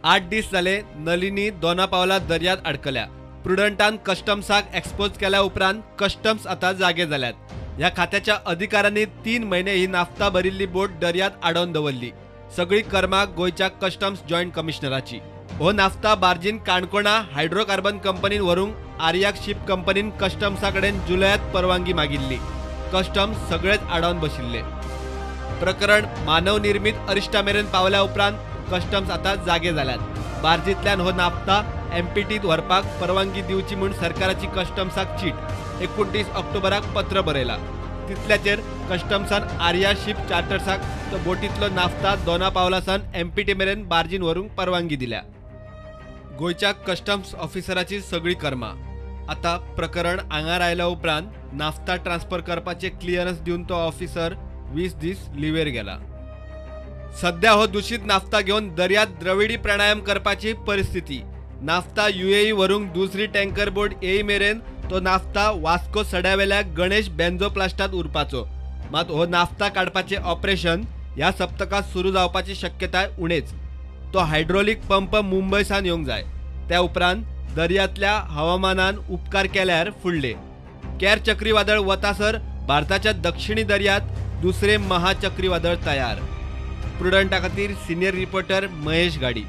8 दीस जाले नलिनी दोना पावला दर्यात अडकल्या। प्रुडंटान कस्टम्साक एक्सपोज केल्या उपरांत कस्टम्स आता जागे जाल्यात। ह्या खात्याच्या अधिकाऱ्यांनी 3 महिने ही नाफ्ता भरिल्ली बोट दर्यात आडोवन दवरली। सगळी कर्मा गोयच्या कस्टम्स जॉइंट कमिशनराची। हो नाफ्ता बार्जीन काणकोणा हायड्रोकार्बन कंपनीन व्हरूंक आर्याक शिप कंपनीन कस्टम्सा कडेन जुलयात परवानगी मागिल्ली। कस्टम्स सगळेच आडोवन बशिल्ले। प्रकरण मानव निर्मित अरिश्टा मेरेन पावल्या उपरांत कस्टम्स आता जागे जाल्यात। बार्जींतल्यान हो नाफ्ता एमपीटीत व्हरपाक परवानगी दिवची म्हूण सरकाराची कस्टम्साक चीट 29 ऑक्टोबराक पत्र बरयला। तितल्याचेर कस्टम्सान आर्या शिप चार्टर्साक तो बोटींतलो नाफ्ता दोना पावलासान एमपीटी मेरेन बार्जीन व्हरूंक परवानगी दिल्या। गोयच्या कस्टम्स ऑफिसराची सगळी कर्मा। आता प्रकरण आंगार आयल्या उपरांत नाफ्ता ट्रान्सफर करपाचे क्लियरन्स दिवन तो ऑफिसर 20 दीस लिव्हेर गेला। सध्या हो दूषित नाफ्ता घेऊन दर्यात द्रविडी प्राणायाम करपाची परिस्थिती। नाफ्ता यूएई व्हरूंक दुसरी टँकर बोट येई मेरेन तो नाफ्ता वास्को सड्यावेल्या गणेश बेन्झोप्लास्टात उरपाचो। मात हो नाफ्ता काडपाचे ऑपरेशन ह्या सप्तकात सुरू जावपाची शक्यताय उणेच। तो हायड्रोलिक पंप मुंबयसान येवंक जाय। त्या उपरांत दर्यांतल्या हवामानान उपकार केल्यार फुडले कॅर चक्रीवादळ वतासर भारताच्या दक्षिणी दर्यात दुसरे महाचक्रीवादळ तयार। प्रुडंटा खातीर सिनियर रिपोर्टर महेश गाडी।